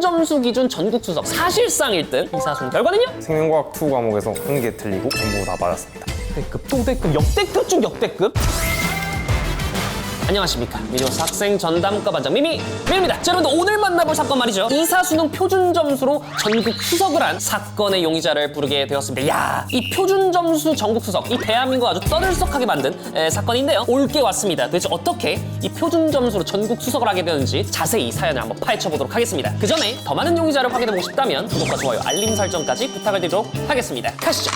점수 기준 전국 수석 사실상 1등 이사순 결과는요? 생명과학 2 과목에서 1개 틀리고 전부 다 맞았습니다. 역대급, 또대급, 역대급 중 역대급? 안녕하십니까. 미디어스 학생 전담과 반장 미미입니다. 자, 여러분들 오늘 만나볼 사건 말이죠. 이사수능 표준 점수로 전국 수석을 한 사건의 용의자를 부르게 되었습니다. 야, 이 표준 점수 전국 수석, 이 대한민국 아주 떠들썩하게 만든 사건인데요. 올게 왔습니다. 도대체 어떻게 이 표준 점수로 전국 수석을 하게 되는지 자세히 사연을 한번 파헤쳐보도록 하겠습니다. 그 전에 더 많은 용의자를 확인해보고 싶다면 구독과 좋아요, 알림 설정까지 부탁을 드리도록 하겠습니다. 가시죠.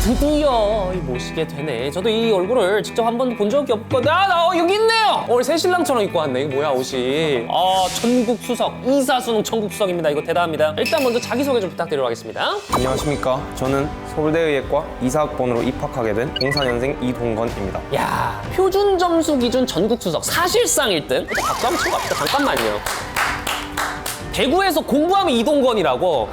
드디어 모시게 되네. 저도 이 얼굴을 직접 한 번도 본 적이 없거든. 여기 있네요. 오늘 새신랑처럼 입고 왔네. 이거 뭐야, 옷이. 전국 수석, 이사수능 전국 수석입니다. 이거 대단합니다. 일단 먼저 자기소개 좀 부탁드리도록 하겠습니다. 안녕하십니까. 저는 서울대의예과 이사학번으로 입학하게 된 04년생 이동건입니다. 야, 표준 점수 기준 전국 수석 사실상 1등. 박수 한번 치고 갑시다. 잠깐만요. 대구에서 공부하면 이동건이라고.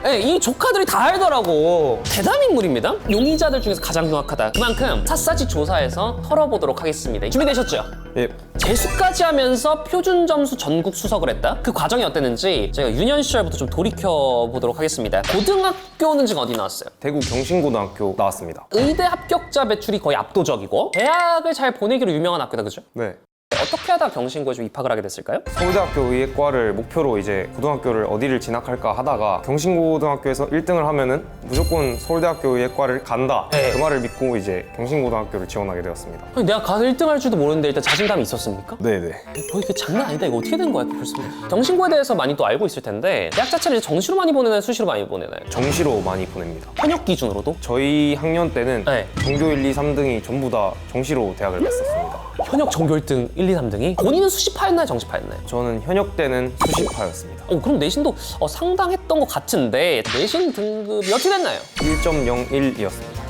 네, 이 조카들이 다 알더라고. 대단한 인물입니다. 용의자들 중에서 가장 명확하다. 그만큼 샅샅이 조사해서 털어보도록 하겠습니다. 준비되셨죠? 예, 재수까지 하면서 표준 점수 전국 수석을 했다? 그 과정이 어땠는지 제가 유년 시절부터 좀 돌이켜보도록 하겠습니다. 고등학교는 지금 어디 나왔어요? 대구 경신고등학교 나왔습니다. 의대 합격자 배출이 거의 압도적이고 대학을 잘 보내기로 유명한 학교다, 그죠? 네. 어떻게 하다 경신고에 좀 입학을 하게 됐을까요? 서울대학교 의예과를 목표로 이제 고등학교를 어디를 진학할까 하다가 경신고등학교에서 1등을 하면은 무조건 서울대학교 의예과를 간다. 네. 그 말을 믿고 이제 경신고등학교를 지원하게 되었습니다. 아니, 내가 가서 1등 할 줄도 모르는데 일단 자신감이 있었습니까? 네네. 이게 장난 아니다. 이거 어떻게 된 거야? 벌써. 경신고에 대해서 많이 또 알고 있을 텐데 대학 자체를 이제 정시로 많이 보내나요? 수시로 많이 보내나요? 정시로 많이 보냅니다. 현역 기준으로도? 저희 학년 때는 네. 전교 1, 2, 3등이 전부 다 정시로 대학을 갔었습니다. 현역 전교 1등 1, 2, 3등이? 본인은 수시파였나요? 정시파였나요? 저는 현역 때는 수시파였습니다. 그럼 내신도 상당했던 것 같은데 내신 등급이 어떻게 됐나요? 1.01이었습니다.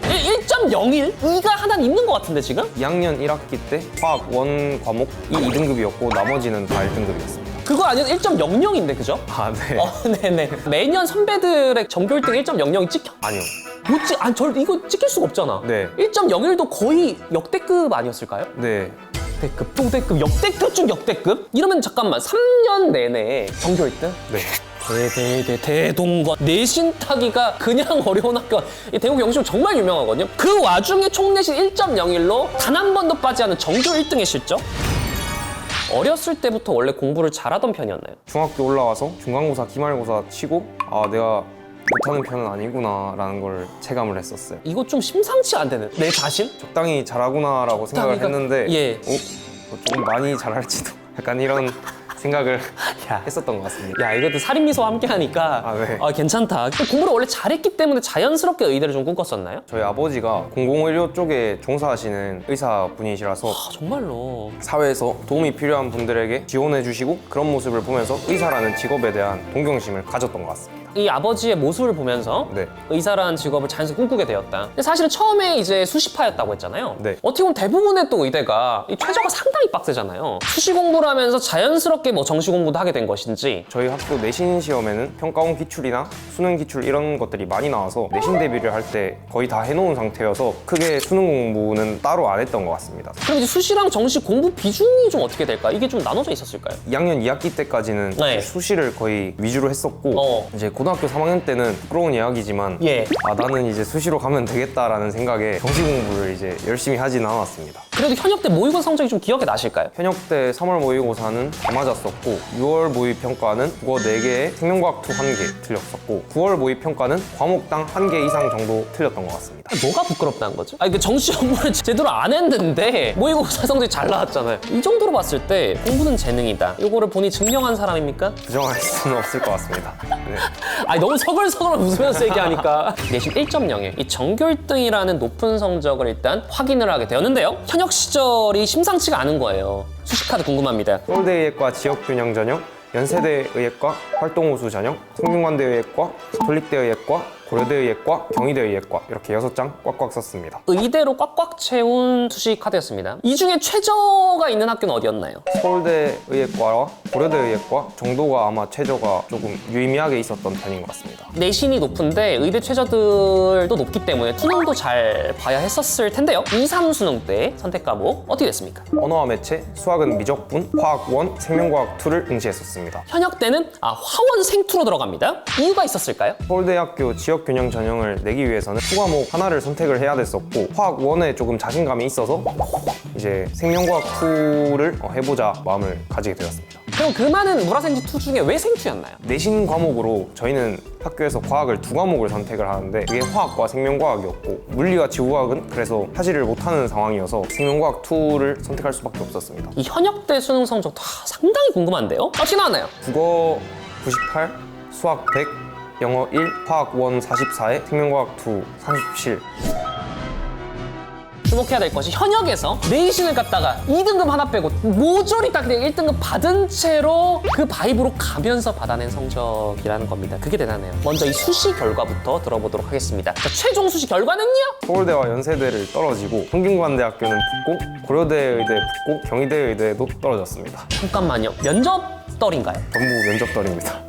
1.01? 2가 하나 있는 것 같은데 지금? 2학년 1학기 때 화학 원 과목이 2등급이었고 나머지는 다 1등급이었습니다. 그거 아니면 1.00인데 그죠? 아, 네. 네네. 매년 선배들의 전교 1등 1.00이 찍혀? 아니요. 이거 찍힐 수가 없잖아. 네. 1.01도 거의 역대급 아니었을까요? 네. 역대급, 또대급, 역대급 중 역대급? 이러면 잠깐만 3년 내내 전교 1등? 네. 대동건 내신 타기가 그냥 어려운 학교. 이 대구 경시고 정말 유명하거든요. 그 와중에 총내신 1.01로 단 한 번도 빠지지 않은 전교 1등의 실적? 어렸을 때부터 원래 공부를 잘하던 편이었나요? 중학교 올라와서 중간고사, 기말고사 치고 내가 못하는 편은 아니구나 라는 걸 체감을 했었어요. 이거 좀 심상치 않다는 내 자신? 적당히 잘하구나라고 생각을 했는데 예. 조금 많이 잘할지도 약간 이런 생각을 야. 했었던 것 같습니다. 야, 이것도 살인미소와 함께 하니까 네. 괜찮다. 공부를 원래 잘했기 때문에 자연스럽게 의대를 좀 꿈꿨었나요? 저희 아버지가 공공의료 쪽에 종사하시는 의사분이시라서 정말로. 사회에서 도움이 필요한 분들에게 지원해 주시고 그런 모습을 보면서 의사라는 직업에 대한 동경심을 가졌던 것 같습니다. 이 아버지의 모습을 보면서 네. 의사라는 직업을 자연스럽게 꿈꾸게 되었다. 근데 사실은 처음에 이제 수시파였다고 했잖아요. 네. 어떻게 보면 대부분의 또 의대가 이 최저가 상당히 빡세잖아요. 수시 공부를 하면서 자연스럽게 뭐 정시 공부도 하게 된 것인지. 저희 학교 내신 시험에는 평가원 기출이나 수능 기출 이런 것들이 많이 나와서 내신 대비를 할 때 거의 다 해놓은 상태여서 크게 수능 공부는 따로 안 했던 것 같습니다. 그럼 이제 수시랑 정시 공부 비중이 좀 어떻게 될까? 이게 좀 나눠져 있었을까요? 2학년 2학기 때까지는 네. 수시를 거의 위주로 했었고 이제 고등학교 3학년 때는 부끄러운 이야기지만 예. 나는 이제 수시로 가면 되겠다라는 생각에 정시 공부를 이제 열심히 하진 않았습니다. 그래도 현역 때 모의고사 성적이 좀 기억에 나실까요? 현역 때 3월 모의고사는 다 맞았었고 6월 모의평가는 국어 4개에 생명과학 2 1개 틀렸었고 9월 모의평가는 과목당 1개 이상 정도 틀렸던 것 같습니다. 뭐가 부끄럽다는 거죠? 그 정시 공부를 제대로 안 했는데 모의고사 성적이 잘 나왔잖아요. 이 정도로 봤을 때 공부는 재능이다. 이거를 본인이 증명한 사람입니까? 부정할 수는 없을 것 같습니다. 네. 너무 서글서글 웃으면서 얘기하니까. 내신 1.01, 이 전교 1등이라는 높은 성적을 일단 확인을 하게 되었는데요. 현역 시절이 심상치가 않은 거예요. 수시카드 궁금합니다. 서울대의예과 지역균형 전형, 연세대의예과 활동우수 전형, 성균관대의예과, 돌립대의예과, 고려대의예과, 경희대의예과 이렇게 6장 꽉꽉 썼습니다. 의대로 꽉꽉 채운 수시 카드였습니다. 이 중에 최저가 있는 학교는 어디였나요? 서울대의예과와 고려대의예과 정도가 아마 최저가 조금 유의미하게 있었던 편인 것 같습니다. 내신이 높은데 의대 최저들도 높기 때문에 수능도 잘 봐야 했었을 텐데요. 2, 3 수능 때 선택 과목 어떻게 됐습니까? 언어와 매체, 수학은 미적분, 화학 1, 생명과학 2를 응시했었습니다. 현역 때는 화원 생투로 들어갑니다. 이유가 있었을까요? 서울대학교 지역균형 전형을 내기 위해서는 수과목 하나를 선택을 해야 됐었고 화학 1에 조금 자신감이 있어서 이제 생명과학 2를 해보자 마음을 가지게 되었습니다. 그럼 그 많은 물화생투 2 중에 왜 생투였나요? 내신 과목으로 저희는 학교에서 과학을 2과목을 선택을 하는데 그게 화학과 생명과학이었고 물리와 지구과학은 그래서 하지를 못하는 상황이어서 생명과학 2를 선택할 수밖에 없었습니다. 이 현역 때 수능 성적 상당히 궁금한데요? 어떻게 나왔나요? 국어 98, 수학 100, 영어 1, 화학 1 44에 생명과학 2 37. 주목해야 될 것이 현역에서 내신을 갖다가 2등급 하나 빼고 모조리 딱 그냥 1등급 받은 채로 그 바이브로 가면서 받아낸 성적이라는 겁니다. 그게 대단해요. 먼저 이 수시 결과부터 들어보도록 하겠습니다. 자, 최종 수시 결과는요? 서울대와 연세대를 떨어지고 성균관대학교는 붙고 고려대의대 붙고 경희대의대도 떨어졌습니다. 잠깐만요. 면접떨인가요? 전부 면접떨입니다.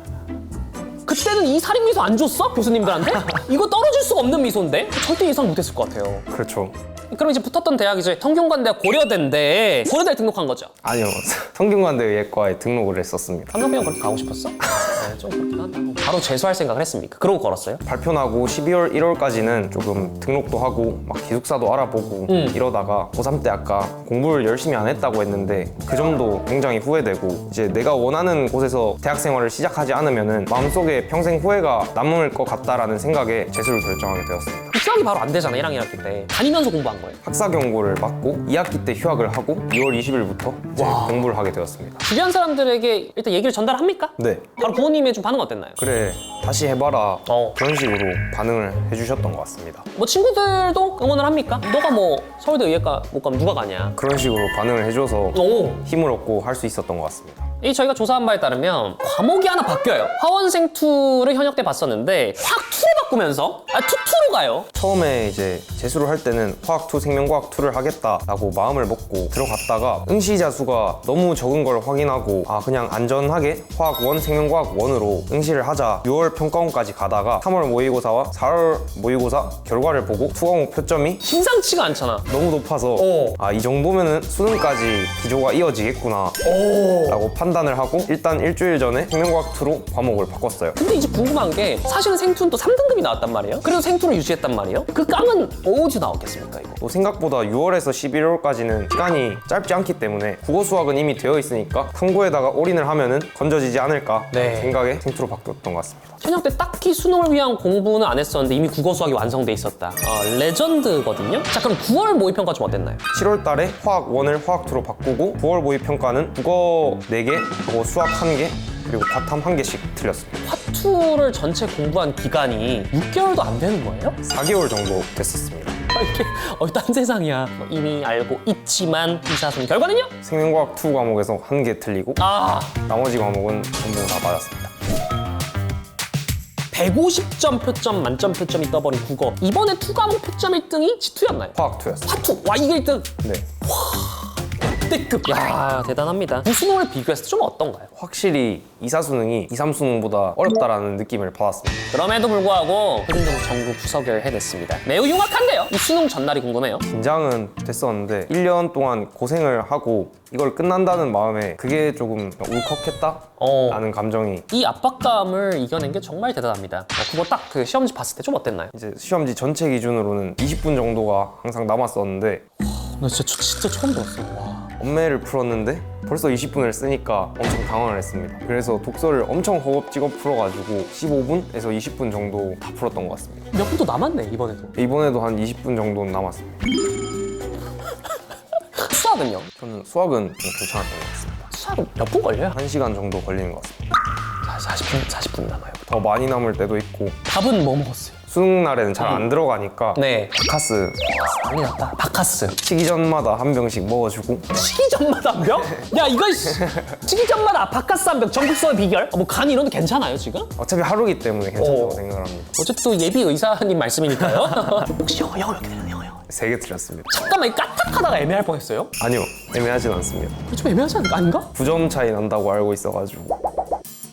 그때는 이 살인 미소 안 줬어? 교수님들한테? 이거 떨어질 수가 없는 미소인데? 절대 예상 못했을 것 같아요. 그렇죠. 그럼 이제 붙었던 대학이 이제 성균관대와 고려대인데 고려대에 등록한 거죠? 아니요. 성균관대의예과에 등록을 했었습니다. 한명병 그렇게 가고 싶었어? 네, 좀 그렇긴 하다. 바로 재수할 생각을 했습니까? 그러고 걸었어요? 발표 나고 12월, 1월까지는 조금 등록도 하고 막 기숙사도 알아보고 이러다가 고3 때 아까 공부를 열심히 안 했다고 했는데 그 점도 굉장히 후회되고 이제 내가 원하는 곳에서 대학 생활을 시작하지 않으면은 마음속에 평생 후회가 남을 것 같다라는 생각에 재수를 결정하게 되었습니다. 휴학이 바로 안 되잖아, 1학년 학기 때. 다니면서 공부한 거예요. 학사 경고를 받고 2학기 때 휴학을 하고 2월 20일부터 이제 공부를 하게 되었습니다. 주변 사람들에게 일단 얘기를 전달합니까? 네. 바로 부모님의 좀 반응 어땠나요? 그래 다시 해봐라 어. 그런 식으로 반응을 해주셨던 것 같습니다. 뭐 친구들도 응원을 합니까? 너가 뭐 서울대 의예과 못 가면 누가 가냐? 그런 식으로 반응을 해줘서 오. 힘을 얻고 할 수 있었던 것 같습니다. 이 저희가 조사한 바에 따르면 과목이 하나 바뀌어요. 화원생 2를 현역 때 봤었는데 화학 2로 바꾸면서 투로 가요. 처음에 이제 재수를 할 때는 화학 2, 생명과학 2를 하겠다라고 마음을 먹고 들어갔다가 응시자 수가 너무 적은 걸 확인하고 그냥 안전하게 화학 1, 생명과학 1으로 응시를 하자 6월 평가원까지 가다가 3월 모의고사와 4월 모의고사 결과를 보고 수과목 표점이 심상치가 않잖아. 너무 높아서 이 정도면은 수능까지 기조가 이어지겠구나 라고 판단을 하고 일단 일주일 전에 생명과학 2로 과목을 바꿨어요. 근데 이제 궁금한 게 사실은 생투는 또 3등급이 나왔단 말이에요. 그래도 생투를 유지했단 말이에요. 그 깡은 어디서 나왔겠습니까 이거? 또 생각보다 6월에서 11월까지는 시간이 짧지 않기 때문에 국어 수학은 이미 되어 있으니까 큰 거에다가 올인을 하면은 건져지지 않을까 네. 생각에 생투로 바뀌었던 것 같습니다. 현역 때 딱히 수능을 위한 공부는 안 했었는데 이미 국어 수학이 완성돼 있었다. 레전드거든요. 자 그럼 9월 모의평가 좀 어땠나요? 7월 달에 화학 1을 화학 2로 바꾸고 9월 모의평가는 국어 4개, 그리고 수학 1개, 그리고 과탐 1개씩 틀렸습니다. 화투를 전체 공부한 기간이 6개월도 안 되는 거예요? 4개월 정도 됐었습니다. 이게 딴 세상이야. 이미 알고 있지만 이사순 결과는요? 생명과학 2 과목에서 1개 틀리고 나머지 과목은 전부 다 맞았습니다. 150점 표점 만점 표점이 떠버린 국어. 이번에 2 과목 표점 1등이 G2였나요? 화학 2였습니다. 화투! 와 이게 1등! 네. 역대급! 야 대단합니다. 수능을 비교했을 때 좀 어떤가요? 확실히 2사 수능이 2, 3 수능보다 어렵다라는 느낌을 받았습니다. 그럼에도 불구하고 표준점수 전국 후석을 해냈습니다. 매우 흉악한데요? 이 수능 전날이 궁금해요. 긴장은 됐었는데 1년 동안 고생을 하고 이걸 끝난다는 마음에 그게 조금 울컥했다? 라는 감정이 이 압박감을 이겨낸 게 정말 대단합니다. 그거 딱 그 시험지 봤을 때 좀 어땠나요? 이제 시험지 전체 기준으로는 20분 정도가 항상 남았었는데 나 진짜 처음 들었어. 와. 엄매를 풀었는데 벌써 20분을 쓰니까 엄청 당황을 했습니다. 그래서 독서를 엄청 허겁지겁 풀어가지고 15분에서 20분 정도 다 풀었던 것 같습니다. 몇 분도 남았네 이번에도. 이번에도 한 20분 정도는 남았습니다. 수학은요? 저는 수학은 좀 괜찮았던 것 같습니다. 수학은 몇 분 걸려요? 1시간 정도 걸리는 것 같습니다. 40분 남아요. 더 많이 남을 때도 있고 밥은 뭐 먹었어요? 수능 날에는 잘 안 들어가니까 네. 바카스 난리 났다. 바카스. 치기 전마다 한 병씩 먹어주고 치기 전마다 한 병? 야 이거 치기 전마다 바카스 한 병. 전국서의 비결? 뭐 간 이런 데 괜찮아요 지금? 어차피 하루기 때문에 괜찮다고 생각을 합니다. 어쨌든 또 예비 의사님 말씀이니까요. 혹시 영어 이렇게 되는 영어요? 3개 틀렸습니다. 잠깐만 이 까딱하다가 애매할 뻔했어요? 아니요, 애매하진 않습니다. 이거 좀 애매하지 아닌가? 9점 차이 난다고 알고 있어가지고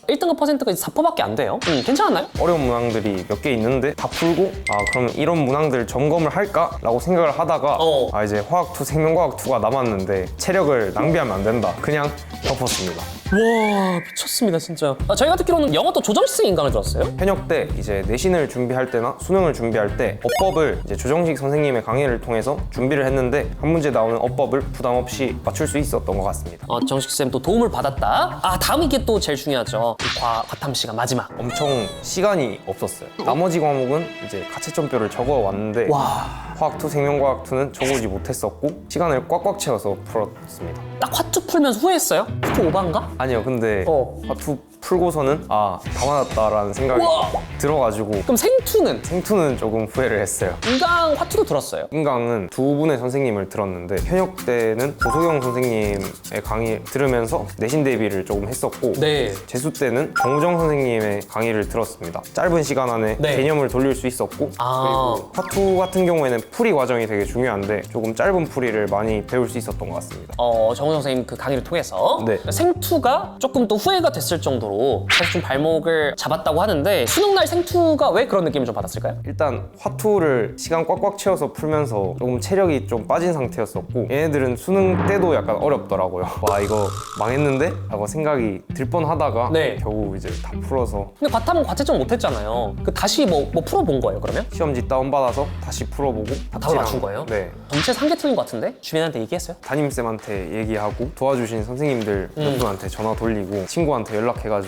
1등급 퍼센트가 이제 4%밖에 안 돼요. 괜찮았나요? 어려운 문항들이 몇 개 있는데 다 풀고 그럼 이런 문항들 점검을 할까? 라고 생각을 하다가 이제 화학2, 생명과학2가 남았는데 체력을 낭비하면 안 된다. 그냥 덮었습니다. 와 미쳤습니다 진짜. 저희가 듣기로는 영어 또 조정식 인강을 들었어요? 현역 때 이제 내신을 준비할 때나 수능을 준비할 때 어법을 이제 조정식 선생님의 강의를 통해서 준비를 했는데 한 문제 나오는 어법을 부담 없이 맞출 수 있었던 것 같습니다. 정식쌤 또 도움을 받았다. 다음 이게 또 제일 중요하죠. 이 과탐 시간 마지막. 엄청 시간이 없었어요. 나머지 과목은 이제 가채점표를 적어 왔는데 화학2, 생명과학2는 적어오지 못했었고 시간을 꽉꽉 채워서 풀었습니다. 딱 화투 풀면서 후회했어요? 화투 오반가? 아니요, 근데 화투 풀고서는 다 맞았다라는 생각이 우와! 들어가지고 그럼 생투는? 생투는 조금 후회를 했어요. 인강 화투도 들었어요. 인강은 두 분의 선생님을 들었는데 현역 때는 고소경 선생님의 강의 들으면서 내신 대비를 조금 했었고 네. 재수 때는 정우정 선생님의 강의를 들었습니다. 짧은 시간 안에 네. 개념을 돌릴 수 있었고 그리고 화투 같은 경우에는 풀이 과정이 되게 중요한데 조금 짧은 풀이를 많이 배울 수 있었던 것 같습니다. 정우정 선생님 그 강의를 통해서 네. 생투가 조금 또 후회가 됐을 정도로 사실 좀 발목을 잡았다고 하는데 수능날 생투가 왜 그런 느낌을 좀 받았을까요? 일단 화투를 시간 꽉꽉 채워서 풀면서 조금 체력이 좀 빠진 상태였었고 얘네들은 수능 때도 약간 어렵더라고요. 와 이거 망했는데? 라고 생각이 들 뻔하다가 네. 겨우 이제 다 풀어서 근데 과탐은 과채점 못했잖아요. 그 다시 뭐 풀어본 거예요 그러면? 시험지 다운받아서 다시 풀어보고 답을 맞춘 거예요? 네. 전체 3개 틀린 것 같은데? 주변한테 얘기했어요? 담임쌤한테 얘기하고 도와주신 선생님들 몇 분한테 전화 돌리고 친구한테 연락해가지고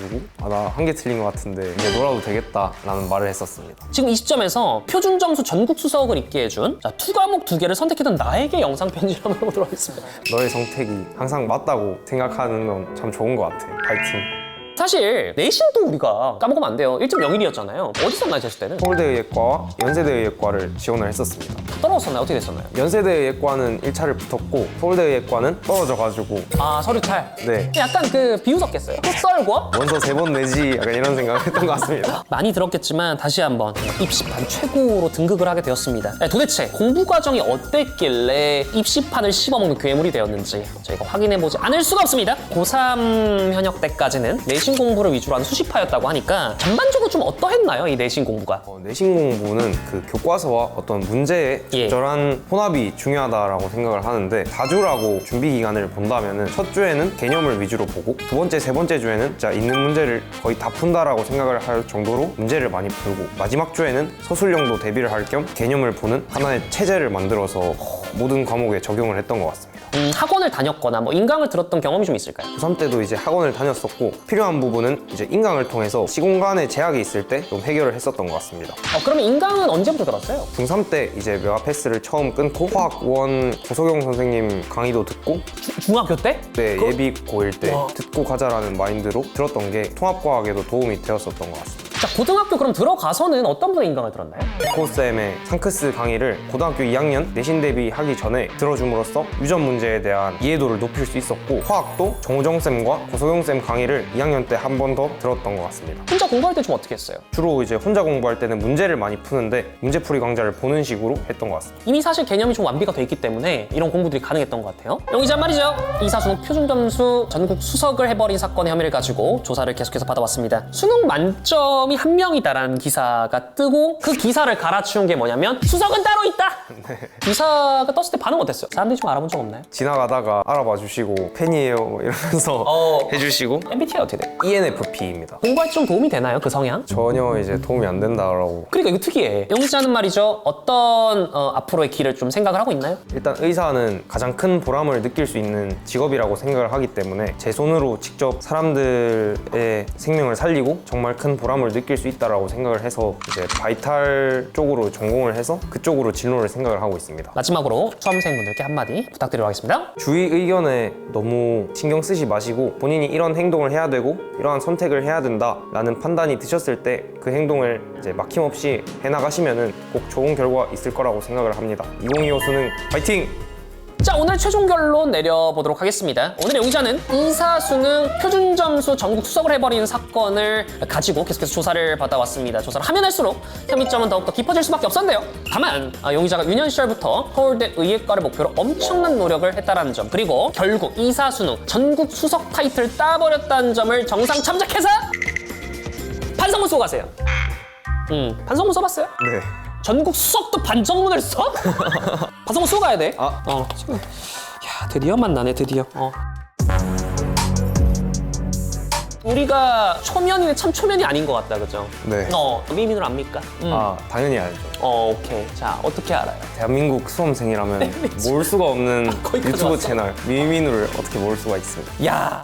나 한 개 틀린 것 같은데 이제 놀아도 되겠다 라는 말을 했었습니다. 지금 이 시점에서 표준 점수 전국 수석을 있게 해준 투 과목 2개를 선택했던 나에게 영상 편지를 한번 해보도록 하겠습니다. 너의 선택이 항상 맞다고 생각하는 건 참 좋은 것 같아. 파이팅. 사실 내신도 우리가 까먹으면 안 돼요. 1.01이었잖아요. 어디 썼나요 제수 때는? 서울대의예과와 연세대의예과를 지원을 했었습니다. 떨어졌었나요? 어떻게 됐었나요? 연세대의예과는 1차를 붙었고 서울대의예과는 떨어져가지고 서류 탈. 네 약간 그 비유 섞였어요. 썰과 원서 3번 내지 약간 이런 생각을 했던 것 같습니다. 많이 들었겠지만 다시 한번 입시판 최고로 등극을 하게 되었습니다. 도대체 공부 과정이 어땠길래 입시판을 씹어먹는 괴물이 되었는지 저희가 확인해보지 않을 수가 없습니다. 고3 현역 때까지는 내신 공부를 위주로 한 수시파였다고 하니까 전반적으로 좀 어떠했나요? 이 내신 공부가? 내신 공부는 그 교과서와 어떤 문제의 적절한 혼합이 중요하다라고 생각을 하는데 4주라고 준비 기간을 본다면은 첫 주에는 개념을 위주로 보고 두 번째, 세 번째 주에는 진짜 있는 문제를 거의 다 푼다라고 생각을 할 정도로 문제를 많이 풀고 마지막 주에는 서술형도 대비를 할 겸 개념을 보는 하나의 체제를 만들어서 모든 과목에 적용을 했던 것 같습니다. 학원을 다녔거나 뭐 인강을 들었던 경험이 좀 있을까요? 고3 때도 이제 학원을 다녔었고 필요한 부분은 이제 인강을 통해서 시공간에 제약이 있을 때 좀 해결을 했었던 것 같습니다. 그러면 인강은 언제부터 들었어요? 중3 때 이제 메가패스를 처음 끊고 화학 1 고소경 선생님 강의도 듣고 중학교 때? 네, 예비 고1 때 듣고 가자라는 마인드로 들었던 게 통합과학에도 도움이 되었었던 것 같습니다. 자, 고등학교 그럼 들어가서는 어떤 분의 인강을 들었나요? 에코쌤의 상크스 강의를 고등학교 2학년 내신 대비하기 전에 들어줌으로써 유전 문제에 대한 이해도를 높일 수 있었고 화학도 정우정쌤과 고소경쌤 강의를 2학년 때 한 번 더 들었던 것 같습니다. 혼자 공부할 때 좀 어떻게 했어요? 주로 이제 혼자 공부할 때는 문제를 많이 푸는데 문제풀이 강좌를 보는 식으로 했던 것 같습니다. 이미 사실 개념이 좀 완비가 돼 있기 때문에 이런 공부들이 가능했던 것 같아요. 용의자 말이죠. 이사수능 표준점수 전국 수석을 해버린 사건의 혐의를 가지고 조사를 계속해서 받아왔습니다. 수능 만점이 한 명이다라는 기사가 뜨고 그 기사를 갈아치운 게 뭐냐면 수석은 따로 있다! 기사가 떴을 때 반응 어땠어요? 사람들이 좀 알아본 적 없나요? 지나가다가 알아봐 주시고 팬이에요 뭐 이러면서 해주시고 MBTI 어떻게 돼요? ENFP입니다. 공부할 때 좀 도움이 되나요? 그 성향? 전혀 이제 도움이 안 된다라고. 그러니까 이거 특이해. 용의자는 말이죠. 어떤 앞으로의 길을 좀 생각을 하고 있나요? 일단 의사는 가장 큰 보람을 느낄 수 있는 직업이라고 생각을 하기 때문에 제 손으로 직접 사람들의 생명을 살리고 정말 큰 보람을 느낄 수 있다라고 생각을 해서 이제 바이탈 쪽으로 전공을 해서 그쪽으로 진로를 생각을 하고 있습니다. 마지막으로 수험생분들께 한마디 부탁드리도록 하겠습니다. 주위 의견에 너무 신경 쓰지 마시고 본인이 이런 행동을 해야 되고 이러한 선택을 해야 된다라는 판단이 드셨을 때 그 행동을 이제 막힘없이 해나가시면은 꼭 좋은 결과 있을 거라고 생각을 합니다. 2025 수능 파이팅! 자, 오늘 최종 결론 내려보도록 하겠습니다. 오늘의 용의자는 이사수능 표준점수 전국 수석을 해버린 사건을 가지고 계속해서 조사를 받아왔습니다. 조사를 하면 할수록 혐의점은 더욱더 깊어질 수밖에 없었는데요. 다만 용의자가 유년 시절부터 서울대 의예과를 목표로 엄청난 노력을 했다는 점, 그리고 결국 이사수능 전국 수석 타이틀을 따버렸다는 점을 정상 참작해서 반성문 쏘고 가세요. 반성문 써봤어요? 네. 전국 수석도 반성문을 써? 반성문 쏘고 가야 돼. 지금. 야, 드디어 만나네, 드디어. 우리가 초면이는 참 초면이 아닌 것 같다, 그죠? 네. 미민을 압니까? 당연히 알죠. 오케이. 자, 어떻게 알아요? 대한민국 수험생이라면 모를 수가 없는 거기까지 유튜브 왔어? 채널 미미누를 어떻게 모를 수가 있습니다. 야,